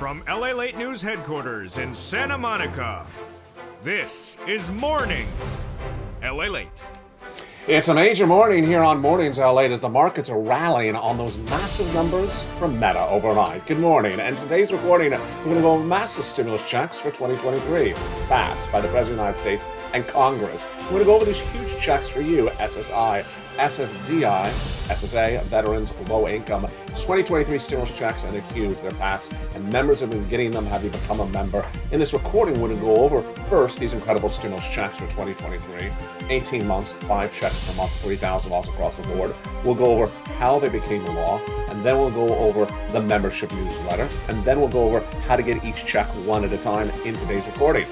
From LALATE News headquarters in Santa Monica, this is Mornings, LALATE. It's a major morning here on Mornings LA as the markets are rallying on those massive numbers from Meta overnight. Good morning, and today's recording, we're going to go over massive stimulus checks for 2023, passed by the President of the United States and Congress. We're going to go over these huge checks for you, SSI, SSDI, SSA, veterans, low income. 2023 stimulus checks, and they're huge, they're passed, and members have been getting them. Have you become a member? In this recording, we're going to go over first these incredible stimulus checks for 2023, 18 months, 5 checks per month, 3,000 loss across the board. We'll go over how they became law, and then we'll go over the membership newsletter, and then we'll go over how to get each check one at a time in today's recording.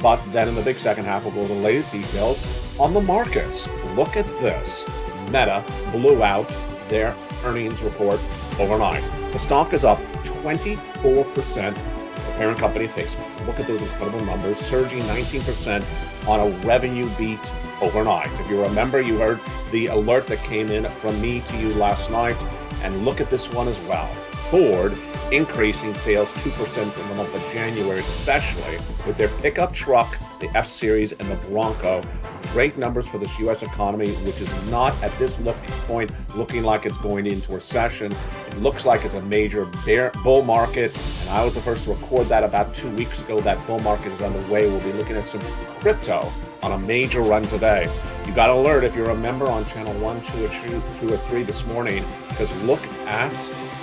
But then in the big second half, we'll go over the latest details on the markets. Look at this. Meta blew out their earnings report overnight. The stock is up 24%. The parent company, Facebook. Look at those incredible numbers, surging 19% on a revenue beat overnight. If you remember, you heard the alert that came in from me to you last night. And look at this one as well. Ford increasing sales 2% in the month of January, especially with their pickup truck, the F-Series, and the Bronco. Great numbers for this U.S. economy, which is not at this point looking like it's going into recession. It looks like it's a major bull market, and I was the first to record that about 2 weeks ago. That bull market is underway. We'll be looking at some crypto on a major run today. You got an alert if you're a member on channel 1, 2, or 3 this morning, because look at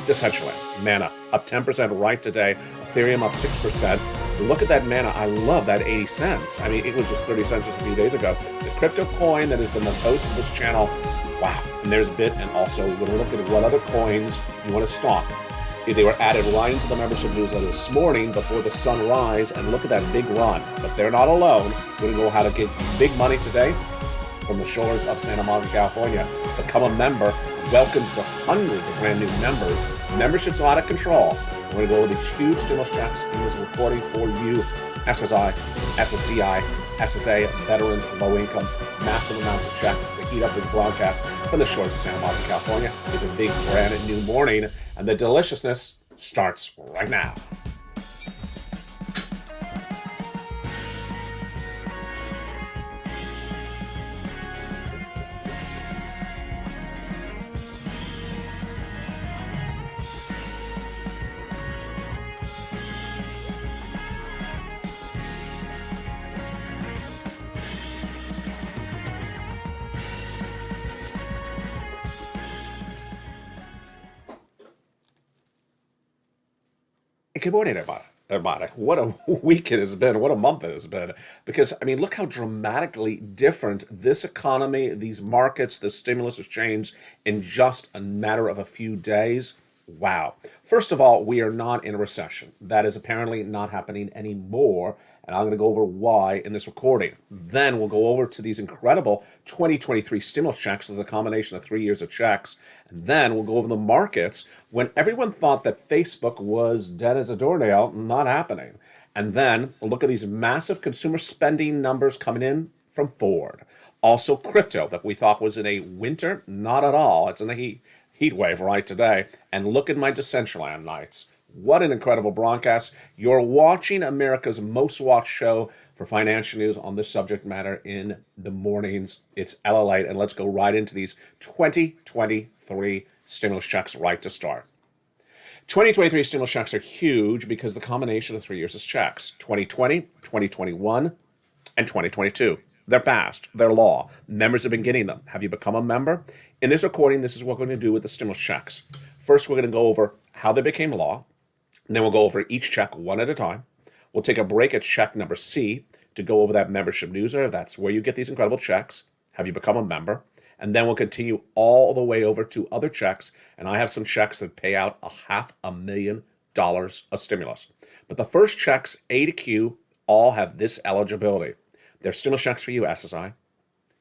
Recession, Mana, up 10% right today. Ethereum up 6%. Look at that Mana. I love that 80 cents. I mean, it was just 30 cents just a few days ago. The crypto coin that has been the toast of this channel. Wow. And there's Bit, and also we're going to look at what other coins you want to stock. They were added right into the membership newsletter this morning before the sunrise, and look at that big run. But they're not alone. We're going to know how to get big money today from the shores of Santa Monica, California. Become a member. Welcome to the hundreds of brand new members. Membership's out of control. We're going to go over these huge stimulus checks in this recording for you. SSI, SSDI, SSA, veterans, low income, massive amounts of checks to heat up this broadcast from the shores of Santa Monica, California. It's a big brand new morning, and the deliciousness starts right now. Good morning, everybody. What a week it has been. What a month it has been. Because, I mean, look how dramatically different this economy, these markets, the stimulus has changed in just a matter of a few days. Wow. First of all, we are not in a recession. That is apparently not happening anymore. And I'm going to go over why in this recording. Then we'll go over to these incredible 2023 stimulus checks, the combination of 3 years of checks. And then we'll go over the markets when everyone thought that Facebook was dead as a doornail, not happening. And then we'll look at these massive consumer spending numbers coming in from Ford. Also crypto that we thought was in a winter, not at all. It's in a heat wave right today. And look at my Decentraland nights. What an incredible broadcast. You're watching America's most watched show for financial news on this subject matter in the mornings. It's LALATE, and let's go right into these 2023 stimulus checks right to start. 2023 stimulus checks are huge because the combination of 3 years is checks. 2020, 2021, and 2022. They're passed. They're law. Members have been getting them. Have you become a member? In this recording, this is what we're going to do with the stimulus checks. First, we're going to go over how they became law. And then we'll go over each check one at a time. We'll take a break at check number C to go over that membership newsletter. That's where you get these incredible checks. Have you become a member? And then we'll continue all the way over to other checks. And I have some checks that pay out $500,000 of stimulus. But the first checks, A to Q, all have this eligibility. They're stimulus checks for you, SSI.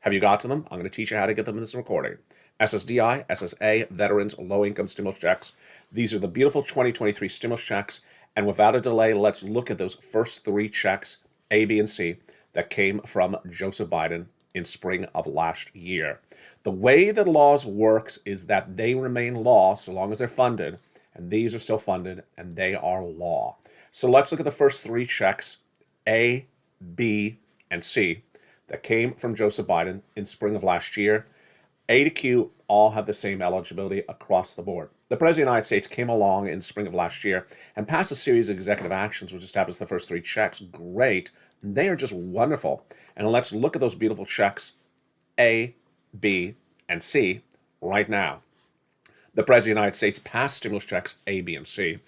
Have you got to them? I'm going to teach you how to get them in this recording. SSDI, SSA, veterans, low-income stimulus checks. These are the beautiful 2023 stimulus checks. And without a delay, let's look at those first 3 checks, A, B, and C, that came from Joseph Biden in spring of last year. The way that laws works is that they remain law so long as they're funded, and these are still funded, and they are law. So let's look at the first three checks, A, B, and C, that came from Joseph Biden in spring of last year. A to Q all have the same eligibility across the board. The President of the United States came along in spring of last year and passed a series of executive actions which established the first three checks. Great. They are just wonderful. And let's look at those beautiful checks, A, B, and C, right now. The President of the United States passed stimulus checks A, B, and C,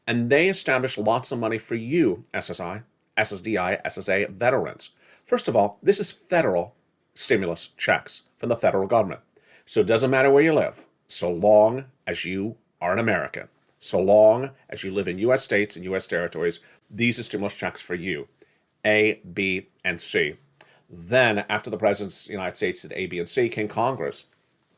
and they established lots of money for you, SSI, SSDI, SSA veterans. First of all, this is federal stimulus checks from the federal government. So it doesn't matter where you live, so long as you are an American, so long as you live in U.S. states and U.S. territories, these are stimulus checks for you, A, B, and C. Then, after the President of the United States did A, B, and C, came Congress,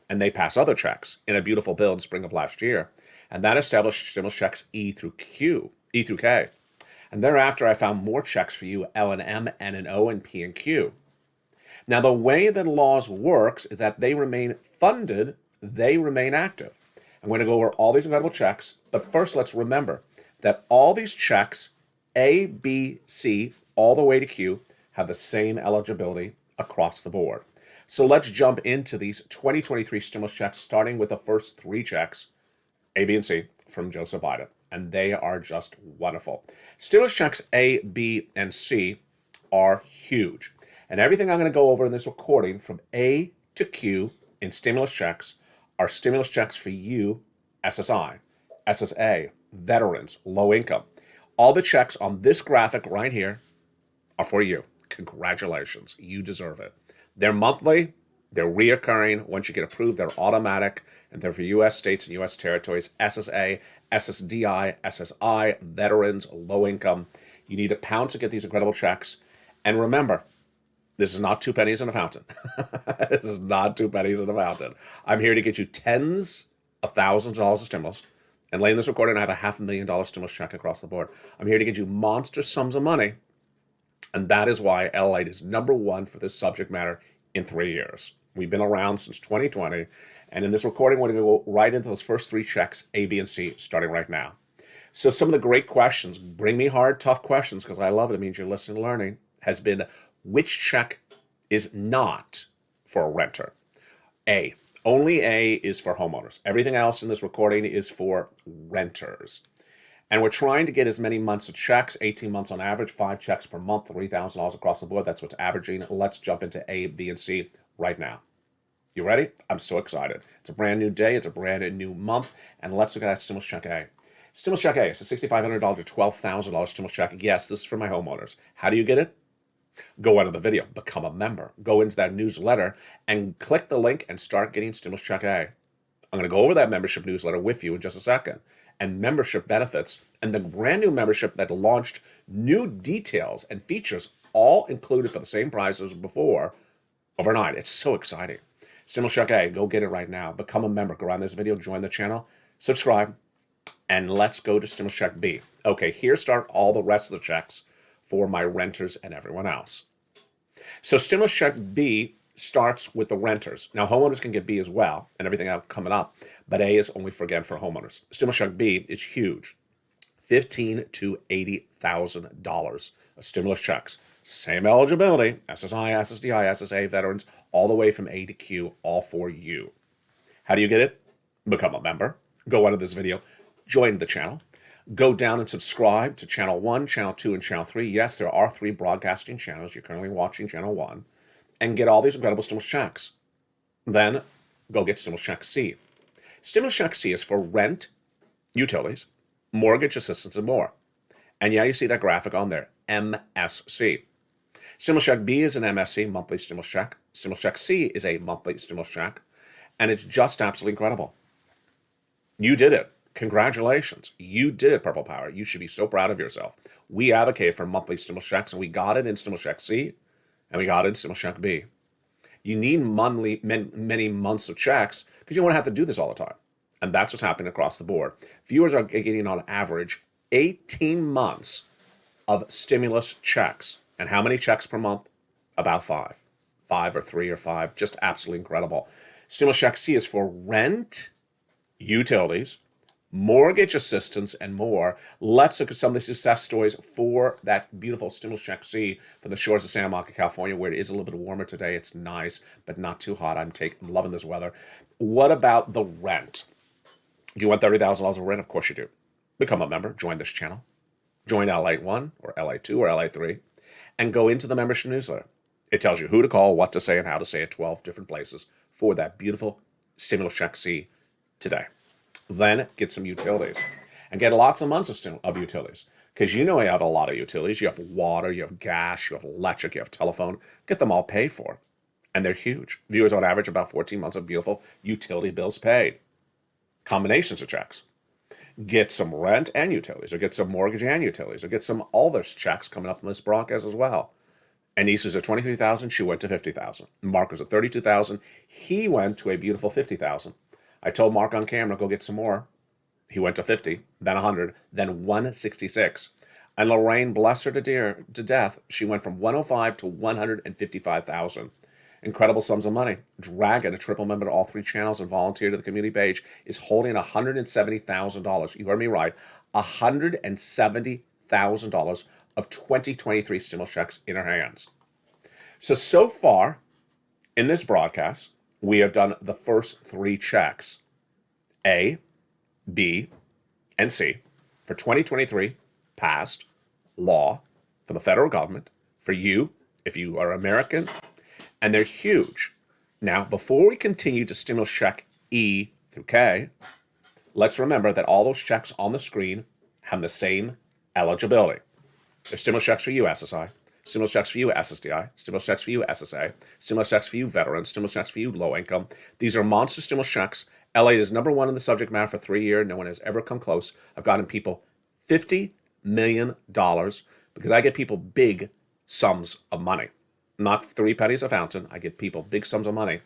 and they passed other checks in a beautiful bill in spring of last year, and that established stimulus checks E through K. And thereafter, I found more checks for you, L and M, N and O, and P and Q. Now, the way that laws works is that they remain funded, they remain active. I'm going to go over all these incredible checks, but first let's remember that all these checks, A, B, C, all the way to Q, have the same eligibility across the board. So let's jump into these 2023 stimulus checks, starting with the first three checks, A, B, and C, from Joseph Biden. And they are just wonderful. Stimulus checks A, B, and C are huge. And everything I'm going to go over in this recording from A to Q in stimulus checks are stimulus checks for you, SSI, SSA, veterans, low income. All the checks on this graphic right here are for you. Congratulations. You deserve it. They're monthly. They're reoccurring. Once you get approved, they're automatic. And they're for U.S. states and U.S. territories, SSA, SSDI, SSI, veterans, low income. You need £1 to get these incredible checks. And remember, this is not 2 pennies in a fountain. This is not 2 pennies in a fountain. I'm here to get you tens of thousands of dollars of stimulus. And laying this recording, I have a $500,000 stimulus check across the board. I'm here to get you monster sums of money. And that is why LALATE is #1 for this subject matter in 3 years. We've been around since 2020. And in this recording, we're going to go right into those first three checks, A, B, and C, starting right now. So some of the great questions, bring me hard, tough questions, because I love it. It means you're listening and learning, has been, which check is not for a renter? A, only A is for homeowners. Everything else in this recording is for renters. And we're trying to get as many months of checks, 18 months on average, 5 checks per month, $3,000 across the board. That's what's averaging. Let's jump into A, B, and C right now. You ready? I'm so excited. It's a brand new day. It's a brand new month. And let's look at that stimulus check A. Stimulus check A. It's a $6,500 to $12,000 stimulus check. Yes, this is for my homeowners. How do you get it? Go out of the video, become a member, go into that newsletter and click the link and start getting stimulus check A. I'm going to go over that membership newsletter with you in just a second, and membership benefits and the brand new membership that launched new details and features all included for the same price as before overnight. It's so exciting. Stimulus check A, go get it right now. Become a member. Go around this video, join the channel, subscribe, and let's go to stimulus check B. Okay, here start all the rest of the checks for my renters and everyone else. So stimulus check B starts with the renters. Now, homeowners can get B as well, and everything else coming up, but A is only for, again, for homeowners. Stimulus check B is huge. $15,000 to $80,000 of stimulus checks. Same eligibility, SSI, SSDI, SSA, veterans, all the way from A to Q, all for you. How do you get it? Become a member. Go under this video, join the channel. Go down and subscribe to Channel 1, Channel 2, and Channel 3. Yes, there are 3 broadcasting channels. You're currently watching Channel 1. And get all these incredible stimulus checks. Then go get stimulus check C. Stimulus check C is for rent, utilities, mortgage assistance, and more. And yeah, you see that graphic on there, MSC. Stimulus check B is an MSC, monthly stimulus check. Stimulus check C is a monthly stimulus check. And it's just absolutely incredible. You did it. Congratulations. You did it, Purple Power. You should be so proud of yourself. We advocate for monthly stimulus checks, and we got it in stimulus check C, and we got it in stimulus check B. You need many months of checks because you don't want to have to do this all the time. And that's what's happening across the board. Viewers are getting, on average, 18 months of stimulus checks. And how many checks per month? About 5. 5 or 3 or 5. Just absolutely incredible. Stimulus check C is for rent, utilities, mortgage assistance, and more. Let's look at some of the success stories for that beautiful stimulus check C from the shores of Santa Monica, California, where it is a little bit warmer today. It's nice, but not too hot. I'm loving this weather. What about the rent? Do you want $30,000 of rent? Of course you do. Become a member. Join this channel. Join LALATE 1 or LALATE 2 or LALATE 3 and go into the membership newsletter. It tells you who to call, what to say, and how to say it 12 different places for that beautiful stimulus check C today. Then get some utilities and get lots of months of utilities, because you know you have a lot of utilities. You have water, you have gas, you have electric, you have telephone. Get them all paid for, and they're huge. Viewers on average about 14 months of beautiful utility bills paid. Combinations of checks. Get some rent and utilities, or get some mortgage and utilities, or get some all those checks coming up in this broadcast as well. Anissa's at $23,000. She went to $50,000. Mark was at $32,000. He went to a beautiful $50,000. I told Mark on camera, go get some more. He went to 50, then 100, then 166. And Lorraine, bless her to death, she went from 105 to 155,000. Incredible sums of money. Dragon, a triple member to all three channels and volunteer to the community page, is holding $170,000. You heard me right. $170,000 of 2023 stimulus checks in her hands. So far in this broadcast, we have done the first three checks, A, B, and C, for 2023 passed law from the federal government for you, if you are American, and they're huge. Now, before we continue to stimulus check E through K, let's remember that all those checks on the screen have the same eligibility. There's stimulus checks for you, SSI. Stimulus checks for you, SSDI. Stimulus checks for you, SSA. Stimulus checks for you, veterans. Stimulus checks for you, low income. These are monster stimulus checks. LA is number one in the subject matter for 3 years. No one has ever come close. I've gotten people $50 million because I get people big sums of money. Not 3 pennies a fountain. I get people big sums of money.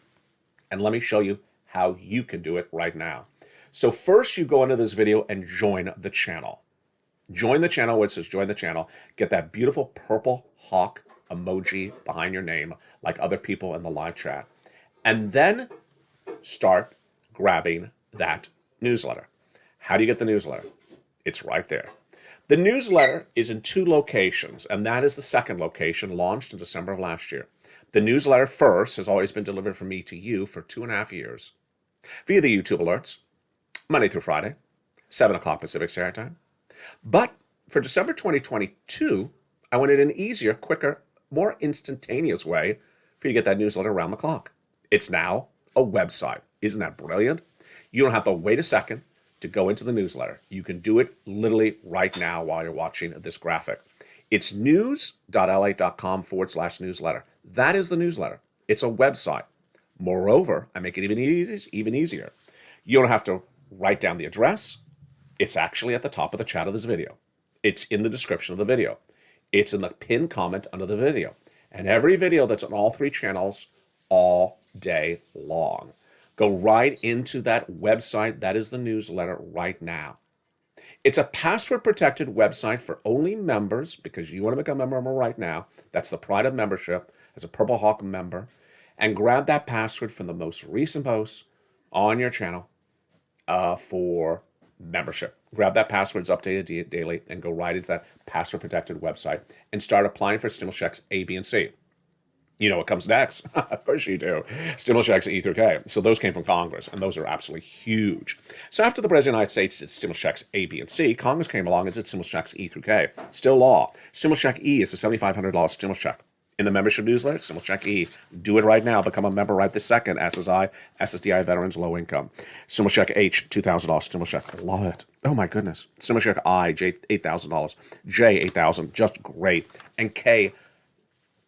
And let me show you how you can do it right now. So first you go into this video and join the channel. Join the channel where it says join the channel. Get that beautiful purple hawk emoji behind your name like other people in the live chat. And then start grabbing that newsletter. How do you get the newsletter? It's right there. The newsletter is in 2 locations, and that is the second location, launched in December of last year. The newsletter first has always been delivered from me to you for 2.5 years via the YouTube alerts, Monday through Friday, 7 o'clock Pacific Standard Time. But for December 2022, I wanted an easier, quicker, more instantaneous way for you to get that newsletter around the clock. It's now a website. Isn't that brilliant? You don't have to wait a second to go into the newsletter. You can do it literally right now while you're watching this graphic. It's news.la.com/newsletter. That is the newsletter. It's a website. Moreover, I make it even easier. You don't have to write down the address. It's actually at the top of the chat of this video. It's in the description of the video. It's in the pinned comment under the video. And every video that's on all 3 channels all day long. Go right into that website. That is the newsletter right now. It's a password-protected website for only members, because you want to become a member right now. That's the pride of membership as a Purple Hawk member. And grab that password from the most recent posts on your channel for membership. Grab that password, it's updated daily, and go right into that password-protected website and start applying for stimulus checks A, B, and C. You know what comes next? Of course you do. Stimulus checks E through K. So those came from Congress, and those are absolutely huge. So after the President of the United States did stimulus checks A, B, and C, Congress came along and did stimulus checks E through K. Still law. Stimulus check E is a $7,500 stimulus check. In the membership newsletter, stimulus check E. Do it right now. Become a member right this second. SSI, SSDI veterans, low income. Stimulus check H, $2,000 stimulus check. Love it. Oh my goodness. Stimulus check I, J, $8,000. J, $8,000. Just great. And K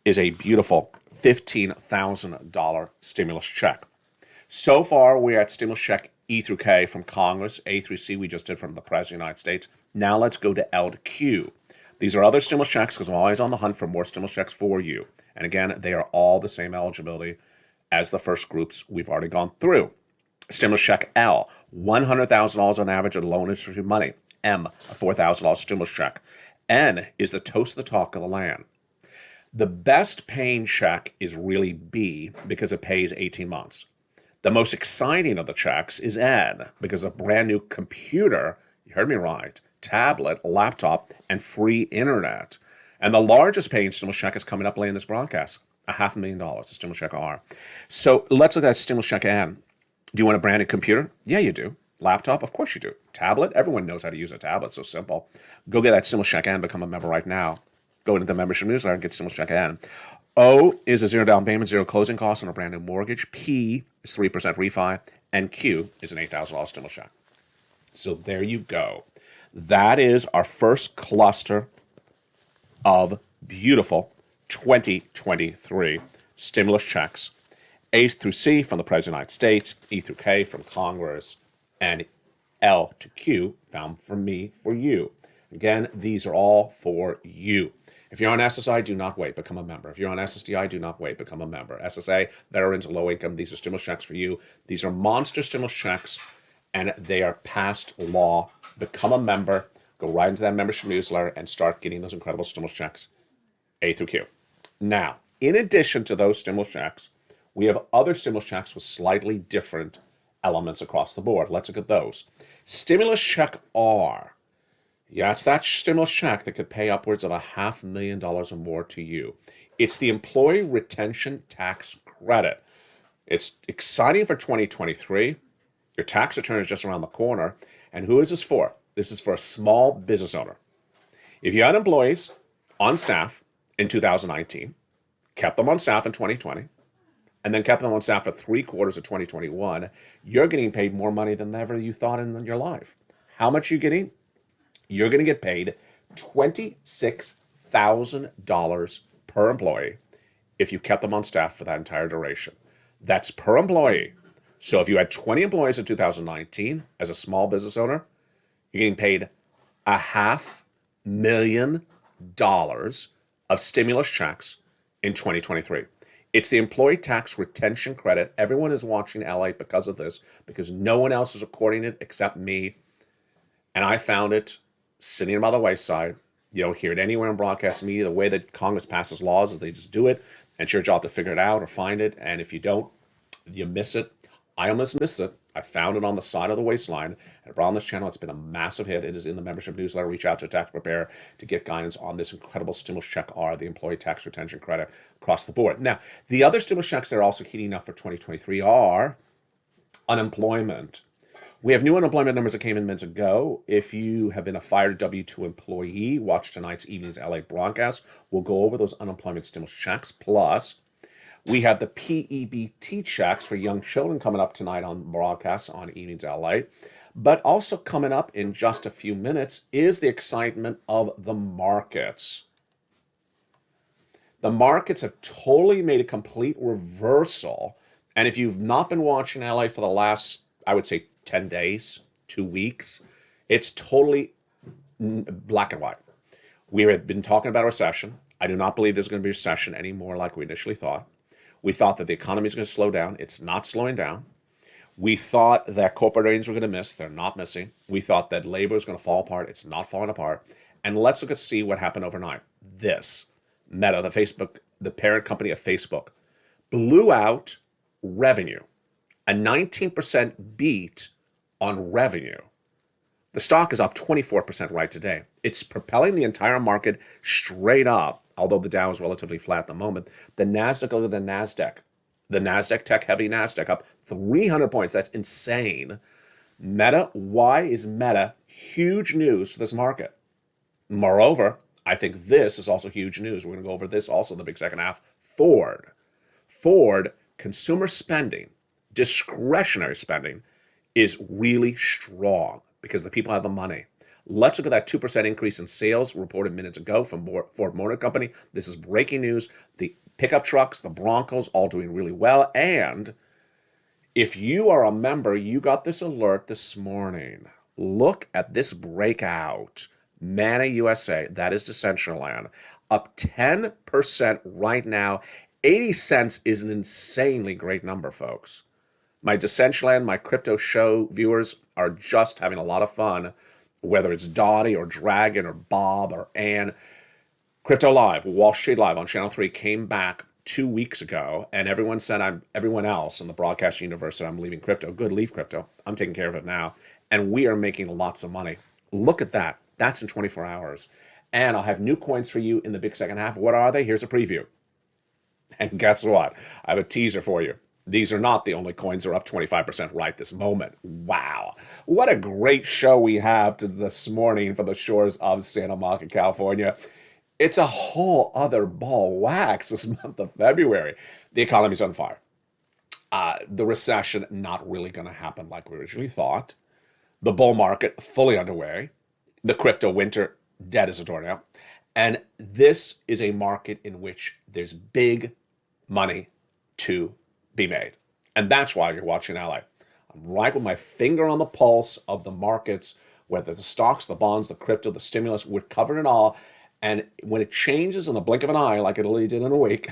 is a beautiful $15,000 stimulus check. So far, we're at stimulus check E through K from Congress. A through C we just did from the President of the United States. Now let's go to L to Q. These are other stimulus checks because I'm always on the hunt for more stimulus checks for you. And again, they are all the same eligibility as the first groups we've already gone through. Stimulus check L, $100,000 on average of loan interest money. M, a $4,000 stimulus check. N is the toast of the talk of the land. The best paying check is really B because it pays 18 months. The most exciting of the checks is N, because a brand new computer, you heard me right, tablet, laptop, and free internet. And the largest paying stimulus check is coming up late in this broadcast, $500,000, the stimulus check R. So let's look at stimulus check N. Do you want a branded computer? Yeah, you do. Laptop? Of course you do. Tablet? Everyone knows how to use a tablet. So simple. Go get that stimulus check N, become a member right now. Go into the membership newsletter and get stimulus check N. O is a zero down payment, zero closing costs on a brand new mortgage. P is 3% refi. And Q is an $8,000 stimulus check. So there you go. That is our first cluster of beautiful 2023 stimulus checks. A through C from the President of the United States, E through K from Congress, and L to Q found from me for you. Again, these are all for you. If you're on SSI, do not wait, become a member. If you're on SSDI, do not wait, become a member. SSA, veterans, low income, these are stimulus checks for you. These are monster stimulus checks, and they are passed law. Become a member, go right into that membership newsletter, and start getting those incredible stimulus checks, A through Q. Now, in addition to those stimulus checks, we have other stimulus checks with slightly different elements across the board. Let's look at those. Stimulus check R. Yeah, it's that stimulus check that could pay upwards of $500,000 or more to you. It's the employee retention tax credit. It's exciting for 2023. Your tax return is just around the corner. And who is this for? This is for a small business owner. If you had employees on staff in 2019, kept them on staff in 2020, and then kept them on staff for 3 quarters of 2021, you're getting paid more money than ever you thought in your life. How much are you getting? You're going to get paid $26,000 per employee if you kept them on staff for that entire duration. That's per employee. So if you had 20 employees in 2019 as a small business owner, you're getting paid $500,000 of stimulus checks in 2023. It's the employee tax retention credit. Everyone is watching LA because of this, because no one else is recording it except me. And I found it sitting by the wayside. You don't hear it anywhere in broadcast media. The way that Congress passes laws is they just do it. And it's your job to figure it out or find it. And if you don't, you miss it. I almost missed it. I found it on the side of the waistline and brought on this channel. It's been a massive hit. It is in the membership newsletter. Reach out to a tax preparer to get guidance on this incredible stimulus check R, the employee tax retention credit across the board. Now, the other stimulus checks that are also heating up for 2023 are unemployment. We have new unemployment numbers that came in minutes ago. If you have been a fired W-2 employee, watch tonight's evening's LA broadcast. We'll go over those unemployment stimulus checks. Plus, we have the PEBT checks for young children coming up tonight on broadcast on Evenings LA. But also coming up in just a few minutes is the excitement of the markets. The markets have totally made a complete reversal. And if you've not been watching LA for the last, I would say, 10 days, 2 weeks, it's totally black and white. We have been talking about a recession. I do not believe there's going to be a recession anymore like we initially thought. We thought that the economy is going to slow down. It's not slowing down. We thought that corporate earnings were going to miss. They're not missing. We thought that labor is going to fall apart. It's not falling apart. And let's look at see what happened overnight. This, Meta, the parent company of Facebook, blew out revenue, a 19% beat on revenue. The stock is up 24% right today. It's propelling the entire market straight up, although the Dow is relatively flat at the moment. The Nasdaq, look at the Nasdaq tech-heavy Nasdaq up 300 points. That's insane. Meta, why is Meta huge news for this market? Moreover, I think this is also huge news. We're going to go over this also in the big second half. Ford, consumer spending, discretionary spending is really strong because the people have the money. Let's look at that 2% increase in sales reported minutes ago from Ford Motor Company. This is breaking news. The pickup trucks, the Broncos, all doing really well. And if you are a member, you got this alert this morning. Look at this breakout. Mana USA, that is Decentraland, up 10% right now. 80 cents is an insanely great number, folks. My Decentraland, my crypto show viewers are just having a lot of fun, whether it's Dottie or Dragon or Bob or Ann. Crypto Live, Wall Street Live on Channel 3 came back 2 weeks ago, and everyone else in the broadcast universe said I'm leaving crypto. Good, leave crypto. I'm taking care of it now, and we are making lots of money. Look at that. That's in 24 hours. And I'll have new coins for you in the big second half. What are they? Here's a preview. And guess what? I have a teaser for you. These are not the only coins that are up 25% right this moment. Wow. What a great show we have this morning from the shores of Santa Monica, California. It's a whole other ball wax this month of February. The economy's on fire. The recession not really going to happen like we originally thought. The bull market fully underway. The crypto winter dead as a doornail. And this is a market in which there's big money to be made. And that's why you're watching LA. I'm right with my finger on the pulse of the markets, whether the stocks, the bonds, the crypto, the stimulus, we're covering it all. And when it changes in the blink of an eye, like it only did in a week,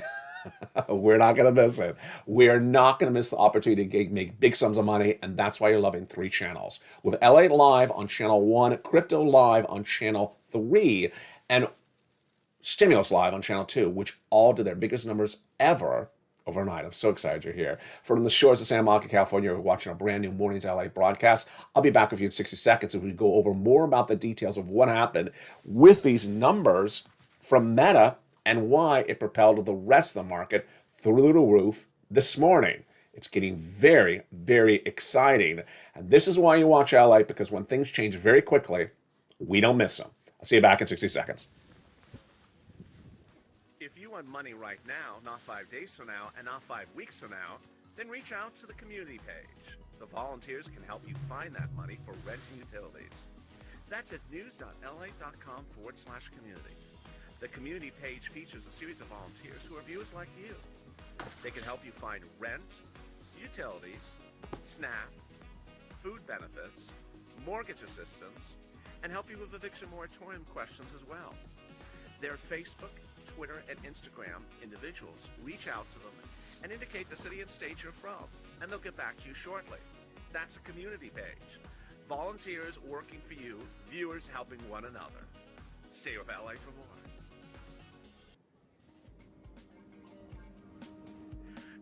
we're not going to miss it. We're not going to miss the opportunity to make big sums of money, and that's why you're loving 3 channels. With LA Live on Channel 1, Crypto Live on Channel 3, and Stimulus Live on Channel 2, which all did their biggest numbers ever overnight. I'm so excited you're here. From the shores of Santa Monica, California, we're watching a brand new Mornings LA broadcast. I'll be back with you in 60 seconds as we go over more about the details of what happened with these numbers from Meta and why it propelled the rest of the market through the roof this morning. It's getting very, very exciting. And this is why you watch LA, because when things change very quickly, we don't miss them. I'll see you back in 60 seconds. If you want money right now, not 5 days from now, and not 5 weeks from now, then reach out to the community page. The volunteers can help you find that money for rent and utilities. That's at news.la.com/community. The community page features a series of volunteers who are viewers like you. They can help you find rent, utilities, SNAP, food benefits, mortgage assistance, and help you with eviction moratorium questions as well. Their Facebook, Twitter, and Instagram individuals reach out to them and indicate the city and state you're from, and they'll get back to you shortly. That's a community page. Volunteers working for you, viewers helping one another. Stay with LA for more.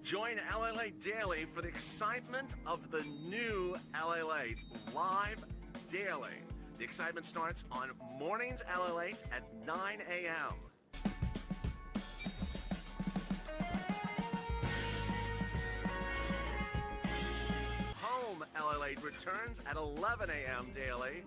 Join LALATE Daily for the excitement of the new LALATE Live Daily. The excitement starts on Mornings LALATE at 9 a.m. Home LALATE returns at 11 a.m. daily.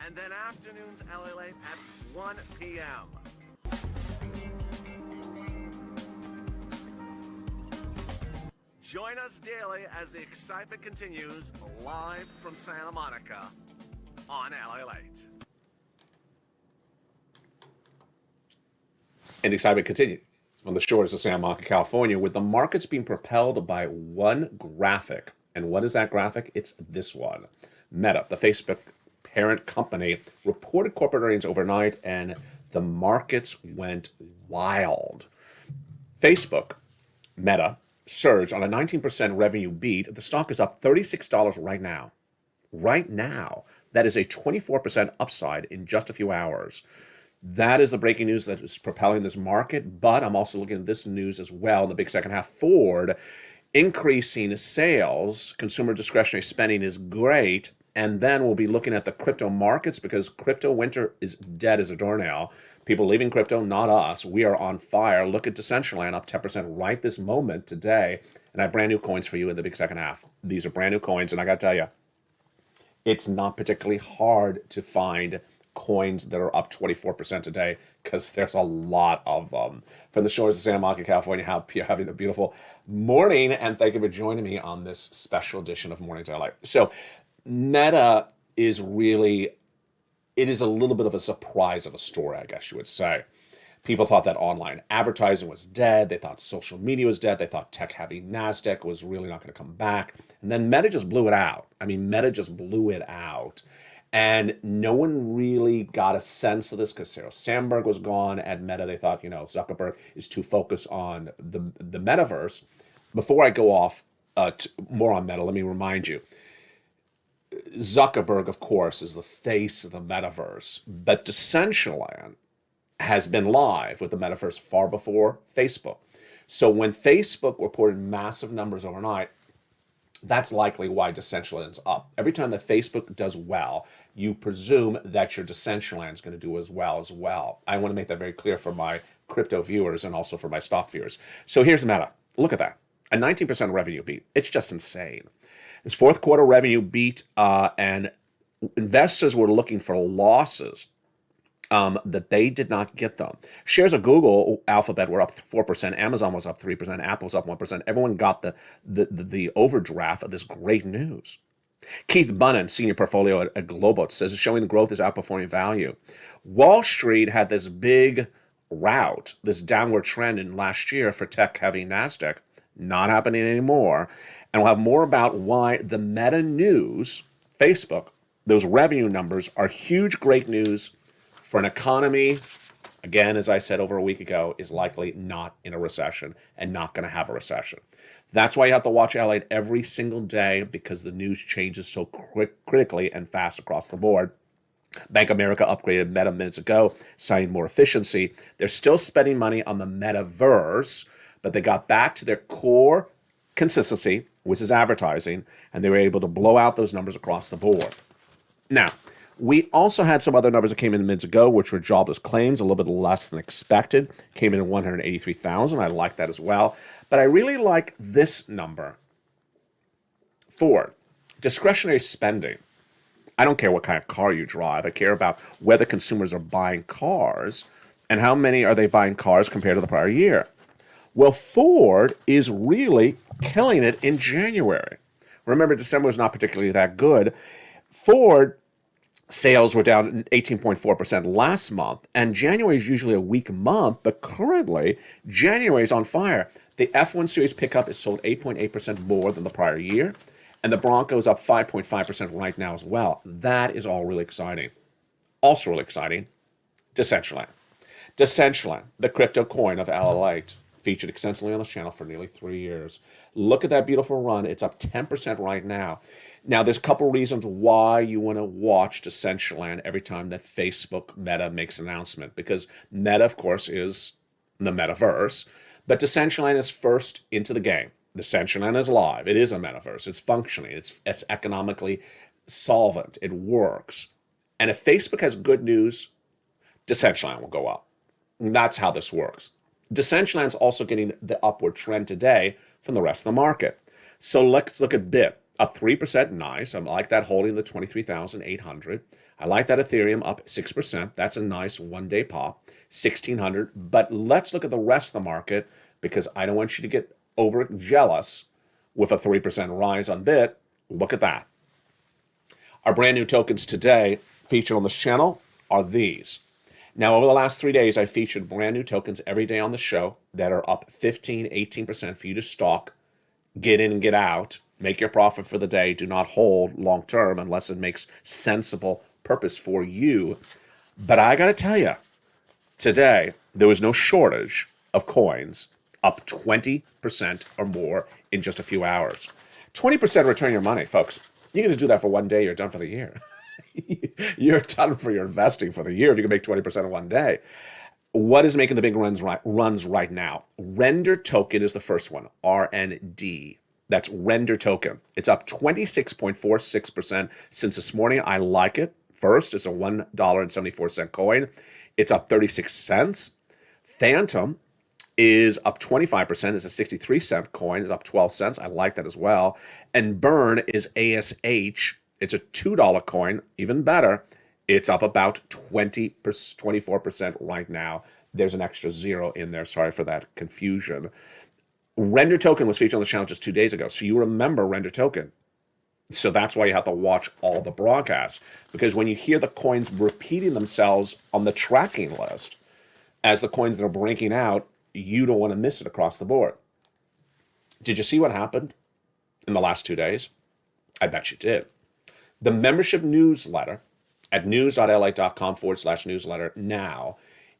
And then afternoons LALATE at 1 p.m. Join us daily as the excitement continues live from Santa Monica on LALATE. And the excitement continues on the shores of Santa Monica, California, with the markets being propelled by one graphic. And what is that graphic? It's this one. Meta, the Facebook parent company, reported corporate earnings overnight, and the markets went wild. Facebook, Meta, surged on a 19% revenue beat. The stock is up $36 right now. Right now. That is a 24% upside in just a few hours. That is the breaking news that is propelling this market, but I'm also looking at this news as well in the big second half. Ford increasing sales, consumer discretionary spending is great, and then we'll be looking at the crypto markets because crypto winter is dead as a doornail. People leaving crypto, not us. We are on fire. Look at Decentraland up 10% right this moment today, and I have brand new coins for you in the big second half. These are brand new coins, and I got to tell you, it's not particularly hard to find coins that are up 24% today because there's a lot of them. From the shores of Santa Monica, California, having a beautiful morning, and thank you for joining me on this special edition of Mornings LA. So Meta is really, it is a little bit of a surprise of a story, I guess you would say. People thought that online advertising was dead. They thought social media was dead. They thought tech-heavy NASDAQ was really not going to come back. And then Meta just blew it out. Meta just blew it out. And no one really got a sense of this because Sheryl Sandberg was gone at Meta. They thought, Zuckerberg is too focused on the metaverse. Before I go off more on Meta, let me remind you, Zuckerberg, of course, is the face of the metaverse, but Decentraland has been live with the metaverse far before Facebook. So when Facebook reported massive numbers overnight, that's likely why Decentraland's up. Every time that Facebook does well, you presume that your Decentraland is going to do as well. I want to make that very clear for my crypto viewers and also for my stock viewers. So here's Meta. Look at that. A 19% revenue beat. It's just insane. This fourth quarter revenue beat, and investors were looking for losses that they did not get them. Shares of Google, Alphabet were up 4%, Amazon was up 3%, Apple was up 1%. Everyone got the overdraft of this great news. Keith Bunnan, senior portfolio at Global, says it's showing the growth is outperforming value. Wall Street had this big rout, this downward trend in last year for tech-heavy NASDAQ. Not happening anymore. And we'll have more about why the Meta news, Facebook, those revenue numbers are huge, great news for an economy, again, as I said over a week ago, is likely not in a recession and not going to have a recession. That's why you have to watch LATE every single day, because the news changes so critically and fast across the board. Bank of America upgraded Meta minutes ago, citing more efficiency. They're still spending money on the metaverse, but they got back to their core consistency, which is advertising, and they were able to blow out those numbers across the board. Now, we also had some other numbers that came in minutes ago, which were jobless claims, a little bit less than expected. Came in at 183,000. I like that as well. But I really like this number. Ford, discretionary spending. I don't care what kind of car you drive. I care about whether consumers are buying cars and how many are they buying cars compared to the prior year. Well, Ford is really killing it in January. Remember, December was not particularly that good. Ford sales were down 18.4% last month, and January is usually a weak month, but currently, January is on fire. The F1 Series pickup is sold 8.8% more than the prior year, and the Bronco is up 5.5% right now as well. That is all really exciting. Also really exciting, Decentraland. Decentraland, the crypto coin of LALATE, featured extensively on this channel for nearly 3 years. Look at that beautiful run. It's up 10% right now. Now, there's a couple reasons why you want to watch Decentraland every time that Facebook Meta makes an announcement, because Meta, of course, is the metaverse, but Decentraland is first into the game. Decentraland is live. It is a metaverse. It's functioning. It's economically solvent. It works. And if Facebook has good news, Decentraland will go up. And that's how this works. Decentraland's also getting the upward trend today from the rest of the market. So let's look at BIP. Up 3%, nice. I like that holding the 23,800. I like that Ethereum up 6%. That's a nice one-day pop, 1,600. But let's look at the rest of the market, because I don't want you to get over jealous with a 3% rise on BIT. Look at that. Our brand new tokens today featured on this channel are these. Now, over the last 3 days, I featured brand new tokens every day on the show that are up 15, 18% for you to stock, get in and get out, make your profit for the day. Do not hold long term unless it makes sensible purpose for you. But I got to tell you, today, there was no shortage of coins up 20% or more in just a few hours. 20% return your money, folks. You can just do that for 1 day, you're done for the year. You're done for your investing for the year if you can make 20% in 1 day. What is making the big runs right now? Render token is the first one, RND. That's Render token. It's up 26.46% since this morning. I like it. First, it's a $1.74 coin. It's up 36 cents. Phantom is up 25%. It's a 63-cent coin. It's up 12 cents. I like that as well. And Burn is ASH. It's a $2 coin. Even better. It's up about 24% right now. There's an extra zero in there. Sorry for that confusion. Render token was featured on the channel just 2 days ago. So you remember Render token. So that's why you have to watch all the broadcasts. Because when you hear the coins repeating themselves on the tracking list, as the coins that are breaking out, you don't want to miss it across the board. Did you see what happened in the last 2 days? I bet you did. The membership newsletter at news.lalate.com/newsletter now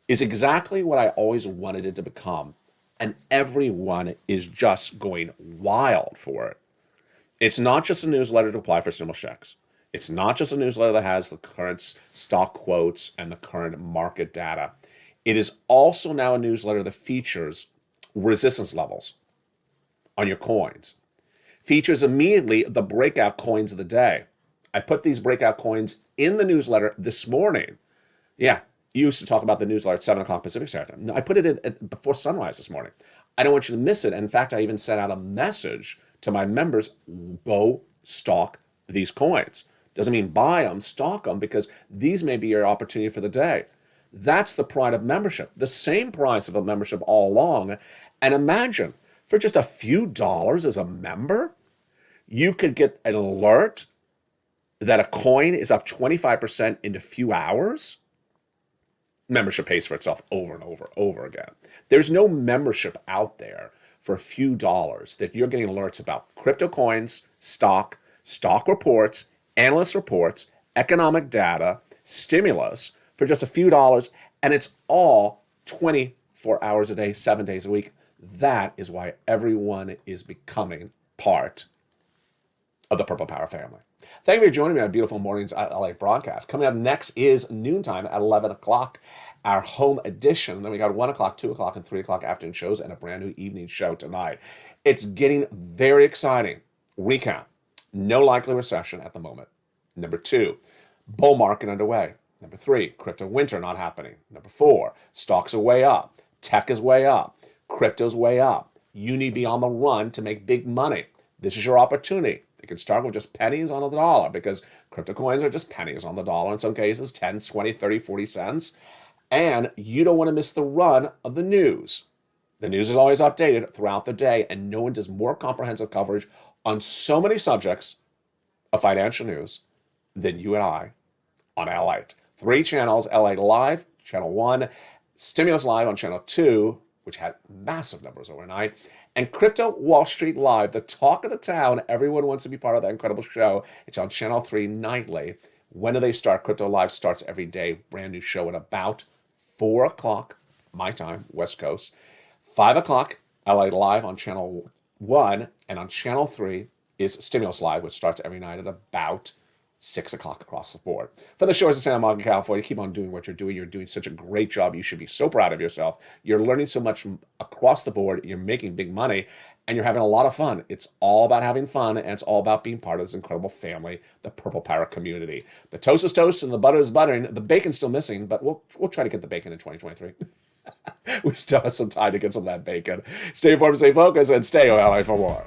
is exactly what I always wanted it to become. And everyone is just going wild for it. It's not just a newsletter to apply for stimulus checks. It's not just a newsletter that has the current stock quotes and the current market data. It is also now a newsletter that features resistance levels on your coins. Features immediately the breakout coins of the day. I put these breakout coins in the newsletter this morning. Yeah, you used to talk about the newsletter at 7 o'clock Pacific Standard Time. No, I put it in before sunrise this morning. I don't want you to miss it. In fact, I even sent out a message to my members, go stock these coins. Doesn't mean buy them, stock them, because these may be your opportunity for the day. That's the pride of membership. The same price of a membership all along. And imagine, for just a few dollars as a member, you could get an alert that a coin is up 25% in a few hours. Membership pays for itself over and over again. There's no membership out there for a few dollars that you're getting alerts about crypto coins, stock reports, analyst reports, economic data, stimulus for just a few dollars, and it's all 24 hours a day, 7 days a week. That is why everyone is becoming part of the Purple Power family. Thank you for joining me on Beautiful Mornings at LA broadcast. Coming up next is noontime at 11 o'clock, our home edition. Then we got 1 o'clock, 2 o'clock, and 3 o'clock afternoon shows, and a brand new evening show tonight. It's getting very exciting. Recap: no likely recession at the moment. Number 2, bull market underway. Number 3, crypto winter not happening. Number 4, stocks are way up. Tech is way up. Crypto's way up. You need to be on the run to make big money. This is your opportunity. You can start with just pennies on the dollar because crypto coins are just pennies on the dollar in some cases, 10, 20, 30, 40 cents. And you don't want to miss the run of the news. The news is always updated throughout the day, and no one does more comprehensive coverage on so many subjects of financial news than you and I on LALATE. 3 channels: LA Live, Channel 1, Stimulus Live on Channel 2, which had massive numbers overnight, and Crypto Wall Street Live, the talk of the town. Everyone wants to be part of that incredible show. It's on Channel 3 nightly. When do they start? Crypto Live starts every day. Brand new show at about 4 o'clock, my time, West Coast. 5 o'clock, LA Live on Channel 1, and on Channel 3 is Stimulus Live, which starts every night at about 6 o'clock across the board. For the shores of Santa Monica, California, keep on doing what you're doing. You're doing such a great job. You should be so proud of yourself. You're learning so much across the board. You're making big money, and you're having a lot of fun. It's all about having fun, and it's all about being part of this incredible family, the Purple Power community. The toast is toast, and the butter is buttering. The bacon's still missing, but we'll try to get the bacon in 2023. We still have some time to get some of that bacon. Stay informed, stay focused, and stay OLA for more.